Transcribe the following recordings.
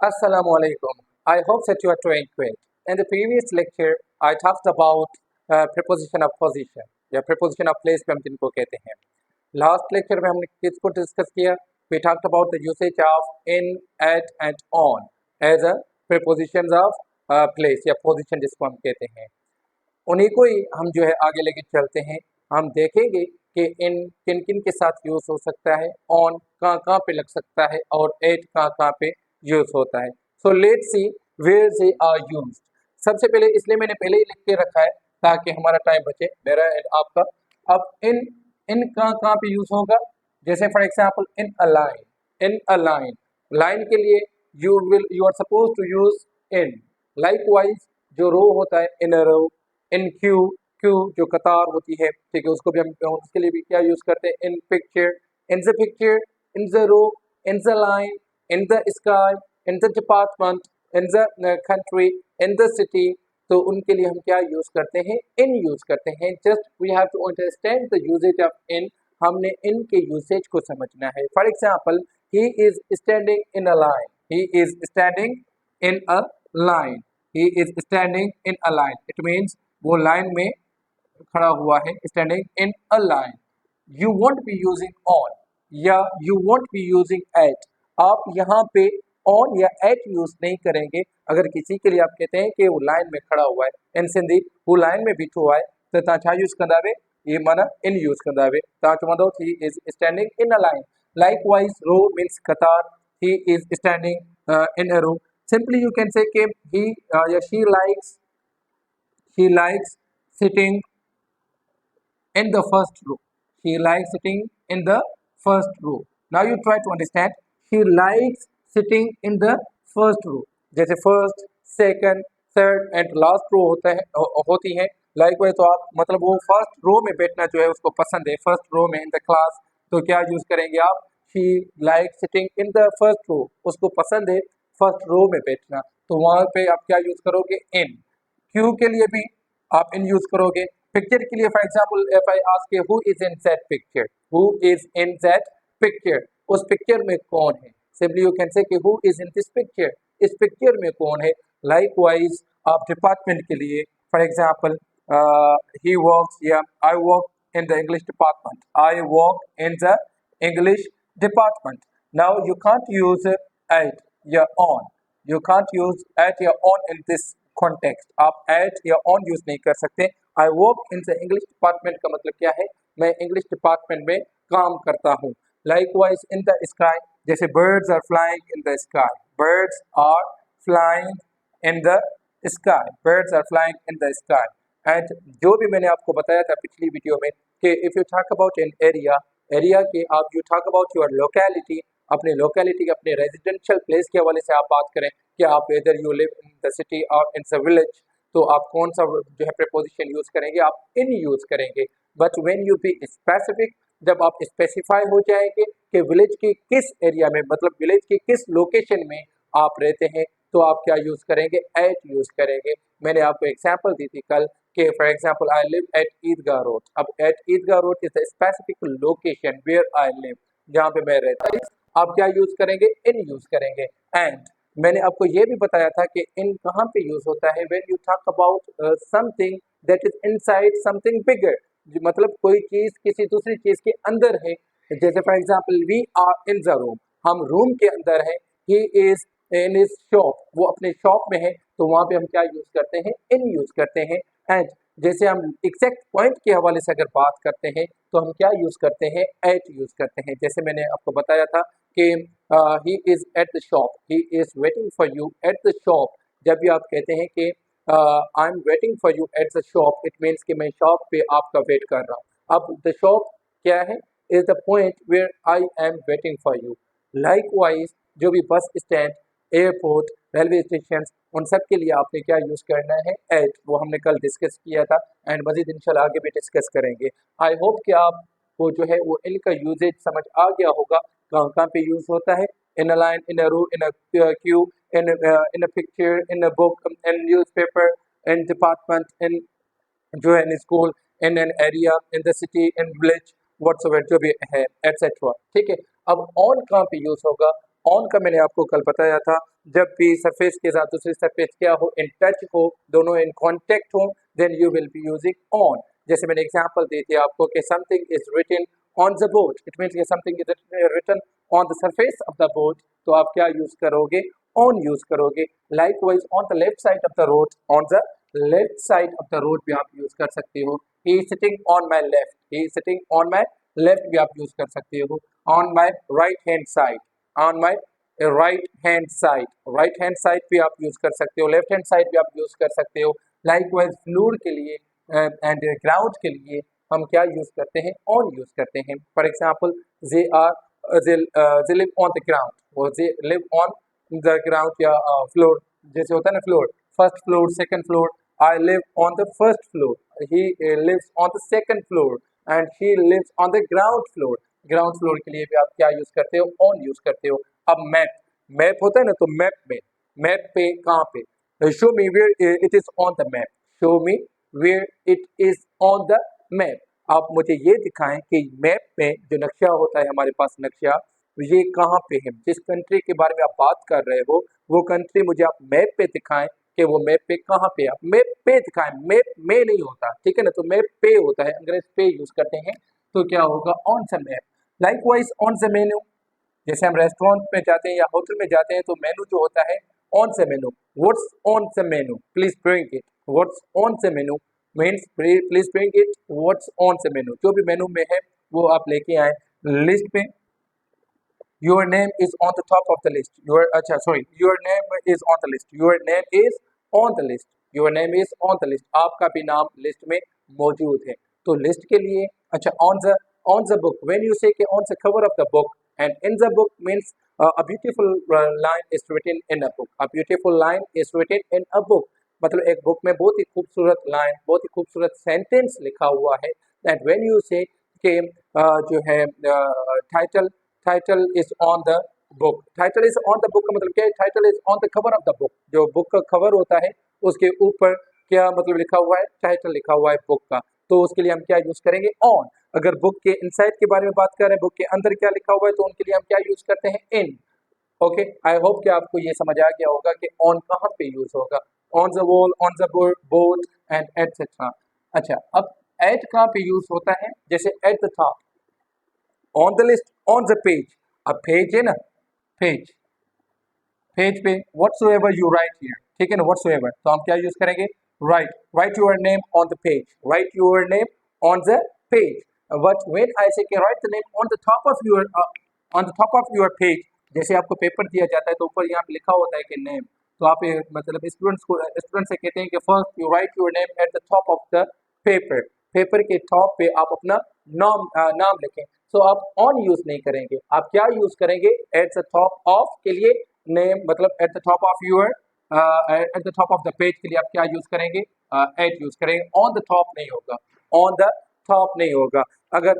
Assalamu alaikum. I hope that you are doing great. In the previous lecture, I talked about preposition of position या preposition of place पे हम जिनको कहते हैं. Last lecture में हमने किसको discuss किया? We talked about the usage of in, at and on as a prepositions of place या position जिसको हम कहते हैं. उन्हीं को ही हम जो है आगे लेके चलते हैं. हम देखेंगे कि इन किन किन के साथ यूज हो सकता है, ऑन कहाँ कहाँ पे लग सकता है और एट कहाँ कहाँ पे यूज होता है. So let's see where they are used. सबसे पहले इसलिए मैंने पहले ही लिख के रखा है ताकि हमारा टाइम बचे, मेरा एंड आपका. अब इन इन कहाँ कहाँ पे यूज होगा, जैसे for example in a line. In a line, line के लिए you are suppose to use in. Likewise जो रो होता है in a row, in Q, Q जो कतार होती है, ठीक है, उसको भी हम उसके लिए भी क्या यूज करते हैं, in picture, in the picture, in the row, in the line, in the sky, in the department, in the country, in the city. तो उनके लिए हम क्या यूज करते हैं, इन यूज करते हैं. Just we have to understand the usages of in. हमने इन के यूसेज को समझना है. For example, he is standing in a line. He is standing in a line. He is standing in a line. It means वो line में खड़ा हुआ है, standing in a line. You want be using on या you want be using at. आप यहाँ पे on या एट यूज नहीं करेंगे अगर किसी के लिए आप कहते हैं कि वो लाइन में खड़ा हुआ है. इन सिंधी वो लाइन में बीठो हुआ है तो तव्हां छा यूज कंदावे, ये माना इन यूज कंदावे. तव्हां चवंदो he is standing in a line. Likewise row means कतार. He is standing in a row. Simply you can say कि ही या she likes sitting in the first row. She likes sitting in the first row. Now you try to understand. She likes sitting in the first row. जैसे first, second, third and last row होता है होती है. Likewise तो आप मतलब वो first row में बैठना जो है उसको पसंद है, first row में in the class. तो क्या यूज करेंगे आप? She likes sitting in the first row. उसको पसंद है first row में बैठना. तो वहाँ पे आप क्या यूज करोगे? In. क्यू के लिए भी आप इन यूज करोगे. पिक्चर के लिए for example if I ask you who is in that picture, who is in that picture, उस पिक्चर में कौन है. सिंपली यू कैन से कि who is in this picture, इस पिक्चर में कौन है. लाइकवाइज आप डिपार्टमेंट के लिए फॉर एग्जाम्पल ही वर्क्स या I work in the English department, I work in the English department. Now you can't use at या on, you can't use at या on in this context. आप at या on use नहीं कर सकते. I work in the English department का मतलब क्या है, मैं इंग्लिश डिपार्टमेंट में काम करता हूँ. Likewise in the sky, जैसे birds are flying in the sky, birds are flying in the sky, birds are flying in the sky. And जो भी मैंने आपको बताया था पिछली वीडियो में कि if you talk about an area, area के आप you talk about your locality, अपने लोकेलिटी अपने रेजिडेंशियल प्लेस के हवाले से आप बात करें कि आप इधर you live in the city और इन द विलेज, तो आप कौन सा जो है प्रीपोजिशन यूज करेंगे, आप इन यूज करेंगे. But when you be specific, जब आप स्पेसिफाई हो जाएंगे कि विलेज के किस एरिया में, मतलब विलेज के किस लोकेशन में आप रहते हैं, तो आप क्या यूज करेंगे, एट यूज करेंगे. मैंने आपको एग्जाम्पल दी थी कल कि for example I live at Idgah road. अब at Idgah road is the specific location where I live, जहाँ पे मैं रहता हूँ. आप क्या यूज करेंगे, इन यूज करेंगे. एंड मैंने आपको ये भी बताया था कि इन कहाँ पे यूज होता है, when you talk about something that is inside something bigger, मतलब कोई चीज किसी दूसरी चीज के अंदर है. जैसे for example we are in the room, हम रूम के अंदर है. He is in his shop, वो अपने शॉप में है, तो वहां पे हम क्या यूज करते हैं, इन यूज करते हैं. एंड जैसे हम एग्जैक्ट पॉइंट के हवाले से अगर बात करते हैं तो हम क्या यूज करते हैं, एट यूज करते हैं. जैसे मैंने आपको बताया था कि he is at the shop, he is waiting for you at the shop. जब भी आप कहते हैं कि आई am waiting for you at the shop, it means कि मैं शॉप पे आपका वेट कर रहा हूँ. अब द शॉप क्या है, is the point where I am waiting for you. Likewise जो भी bus stand, airport, railway station, उन सब के लिए आपने क्या यूज करना है, एट. वो हमने कल डिस्कस किया था एंड मजीद इंशाल्लाह आगे भी डिस्कस करेंगे. आई होप कि आपको जो है वो इनका यूजेज समझ आ गया होगा, कहाँ कहाँ पे यूज होता है. In a line, in a row, in a queue, in a picture, in a book, in newspaper, in department, in जो है in school, in an area, in the city, in village, whatsoever जो भी है, etcetera. ठीक है. अब on कहाँ पे यूज होगा, ऑन का मैंने आपको कल बताया था जब भी सरफेस के साथ दूसरी सरफेस क्या हो, इन टच हो, दोनों इन कांटेक्ट हो, then you will be using on. जैसे मैंने एग्जांपल दी थी आपको कि something is written on the board, it means कि something is written on the surface of the board, तो आप क्या यूज करोगे, ऑन यूज करोगे। Likewise on the left side of the road, on the left side of the road भी आप use कर सकते हो। He is sitting on my left, he is sitting on my left भी आप use कर सकते हो। On my right hand side, on my right hand side, right hand side भी आप यूज कर सकते हो, लेफ्ट हैंड साइड भी आप यूज कर सकते हो। लाइकवाइज फ्लोर के लिए एंड ग्राउंड के लिए हम क्या यूज करते हैं, ऑन यूज करते हैं। For example they are they live on the ground, or they live on the ground या फ्लोर, जैसे होता है ना floor, first floor, second floor, I live on the first floor, he lives on the second floor and she lives on the ground floor. Ground floor के लिए भी आप क्या यूज करते हो, ऑन यूज करते हो। अब मैप, मैप होता है ना, तो मैप में, मैप पे कहाँ पे, show me where it is on the map, show me where it is on the map. आप मुझे ये दिखाएं कि मैप में जो नक्शा होता है हमारे पास नक्शा, ये कहाँ पे है, जिस कंट्री के बारे में आप बात कर रहे हो वो कंट्री मुझे आप मैप पे दिखाएं कि वो मैप पे कहाँ पे, आप मैप पे दिखाएं, मैप में नहीं होता, ठीक है ना, तो मैप पे होता है, अंग्रेज पे यूज करते हैं, तो क्या होगा, on the map. Likewise on the menu, जैसे हम रेस्टोरेंट में जाते हैं या होटल में जाते हैं तो मेनू जो होता है, on the menu, what's on the menu, please bring it, what's on the menu means please bring it, what's on the मेनू, जो भी मेनू में है वो आप लेके आए। लिस्ट पे, your name is on the top of the list, your अच्छा sorry, your name is on the list, your name is on the list, your name is on the list, आपका भी नाम लिस्ट में मौजूद है। तो list के लिए अच्छा, on the book, when you say कि on the cover of the book, and in the book means a beautiful line is written in a book, a beautiful line is written in a book, मतलब एक book में बहुत ही खूबसूरत line, बहुत ही खूबसूरत sentence लिखा हुआ है। दैट व्हेन यू से कि जो है title, title is on the book, title is on the book का मतलब क्या है, title is on the cover of the book, जो बुक का कवर होता है उसके ऊपर क्या मतलब लिखा हुआ है, टाइटल लिखा हुआ है बुक का, तो उसके लिए हम क्या यूज करेंगे, ऑन। अगर बुक के इनसाइड के बारे में बात कर रहे हैं, बुक के अंदर क्या लिखा हुआ है, तो उनके लिए हम क्या यूज करते हैं, इन। ओके, आई होप कि आपको ये समझ आ गया होगा कि ऑन कहाँ पे यूज होगा, on the wall, on the board and etcetera. अच्छा, अब एट कहाँ पे यूज होता है, जैसे eight the top, on the list, on the page. अब पेज है ना, पेज, पेज पे व्हाटसोएवर यू राइट हियर, ठीक है ना, व्हाटसोएवर, तो हम क्या यूज करेंगे, right, right your name on the page, right your name on the page. But when I से right the name on the top of your, on the top of your page, जैसे आपको paper दिया जाता है तो ऊपर यहाँ पे लिखा होता है कि नेम, तो आप मतलब स्टूडेंट से कहते हैं कि first you right your name at the top of the paper, paper के टॉप पे आप अपना नाम लिखें। सो आप ऑन यूज नहीं करेंगे, आप क्या यूज करेंगे, एट द टॉप ऑफ के लिए नेम, मतलब eight the top of your, eight the top of the page के लिए आप क्या यूज करेंगे, एट यूज करेंगे, ऑन द टॉप नहीं होगा, ऑन द टॉप नहीं होगा। अगर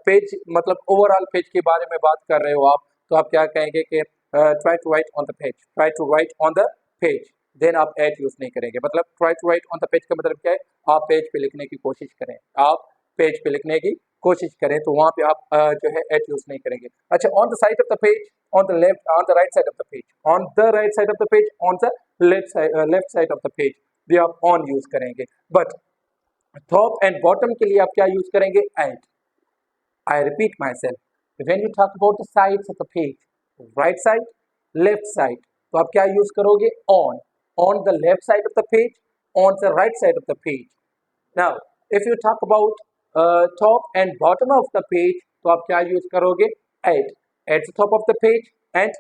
पेज मतलब ओवरऑल पेज के बारे में बात कर रहे हो आप, तो आप क्या कहेंगे कि try to write on the page, try to write on the page, then आप एट यूज नहीं करेंगे। मतलब try to write on the page का मतलब क्या है, आप पेज पे लिखने की कोशिश करें, आप पेज पे लिखने की कोशिश करें, तो वहां पे आप जो है एट यूज नहीं करेंगे। अच्छा, on the side of the page, on the left, on the right side of the page, on the right side of the page, on the left side of the page भी आप on use करेंगे। But top and bottom के लिए आप क्या use करेंगे, eight. I repeat myself. When you talk about the sides of the page, right side, left side, तो आप क्या यूज करोगे, on the left side of the page, on the right side of the page. Now, if you talk about top and bottom of the page, तो आप क्या use करोगे, at the top of the page and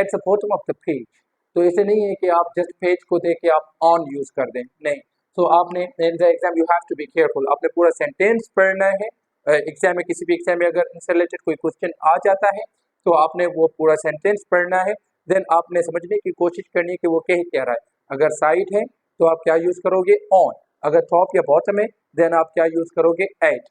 at the bottom of the page. तो ऐसे नहीं है कि आप जस्ट पेज को देख के आप ऑन यूज कर दें, नहीं। तो आपने in the exam you have to be careful, आपने पूरा सेंटेंस पढ़ना है। एग्जाम में, किसी भी एग्जाम में अगर इनसे रिलेटेड कोई क्वेश्चन आ जाता है तो आपने वो पूरा सेंटेंस पढ़ना है, देन आपने समझने की कोशिश करनी है कि वो कह क्या रहा है। अगर साइड है तो आप क्या यूज करोगे, ऑन, अगर टॉप या बॉटम है देन आप क्या यूज करोगे, एट।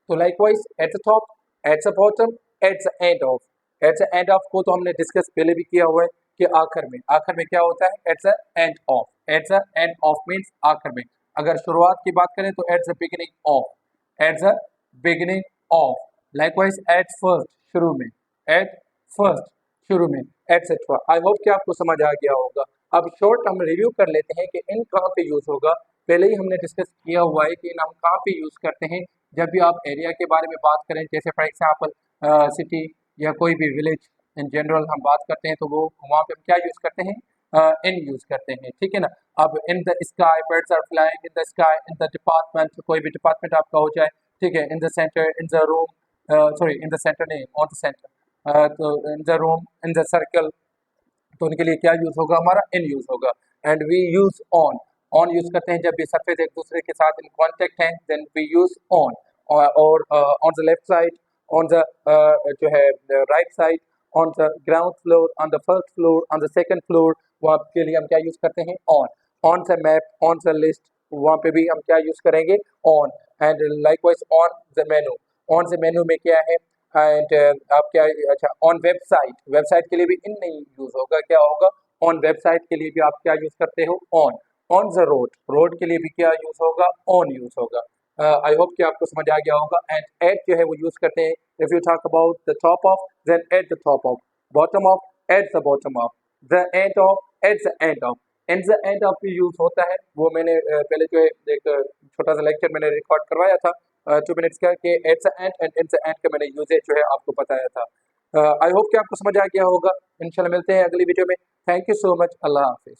तो likewise eight the top, eight the bottom, eight the end of. At the end of को तो हमने डिस्कस पहले भी किया हुआ है कि आखिर में क्या होता है, eight the end of. At the end of means आखिर में। अगर शुरुआत की बात करें तो at the beginning of, at the beginning of. Likewise at first, शुरू में, एट फर्स्ट, शुरू में, एटसेट्रा। आई होप कि आपको समझ आ गया होगा। अब शॉर्ट हम रिव्यू कर लेते हैं कि इन कहाँ पे यूज़ होगा। पहले ही हमने डिस्कस किया हुआ है कि इन हम कहाँ पे यूज़ करते हैं। जब भी आप एरिया के बारे में बात करें, जैसे फॉर एग्जांपल सिटी या कोई भी विलेज इन जनरल हम बात करते हैं, तो वो वहाँ पे हम क्या यूज़ करते हैं, इन यूज़ करते हैं, ठीक है ना। अब in the sky birds are flying in the sky, in the department, कोई भी डिपार्टमेंट आपका हो जाए, ठीक है। In the centre, in the room, sorry in the centre नहीं, ऑन द सेंटर, तो in the room, in the circle, तो उनके लिए क्या यूज होगा, हमारा इन यूज होगा। And we use on, on use करते हैं जब ये सरफेस एक दूसरे के साथ इन कांटेक्ट हैं, देन वी यूज ऑन। और on the left side, on the जो है right side, on the ground floor, on the first floor, on the second floor, वहाँ के लिए हम क्या यूज करते हैं, on the map, on the list, वहाँ पे भी हम क्या यूज करेंगे, on. And likewise on the menu, on the मेनू में क्या है, एंड आप क्या, अच्छा ऑन वेबसाइट, वेबसाइट के लिए भी इन नहीं यूज होगा, क्या होगा, ऑन वेबसाइट के लिए भी आप क्या यूज करते हो, ऑन द रोड, रोड के लिए भी क्या यूज होगा, ऑन यूज होगा। आई होप कि आपको समझ आ गया होगा। एंड एट जो है वो यूज करते हैं if you talk about the top of, then at the top of, bottom of, at the bottom of, the end of, at the end of. And the end of भी use होता है, वो मैंने पहले जो है एक छोटा सा लेक्चर मैंने रिकॉर्ड करवाया था 2 मिनट्स का, कि eight the and and eight the and का मैंने यूजेज जो है आपको बताया था। आई होप कि आपको समझ आ गया होगा। इंशाल्लाह मिलते हैं अगली वीडियो में। Thank you so much. Allah Hafiz.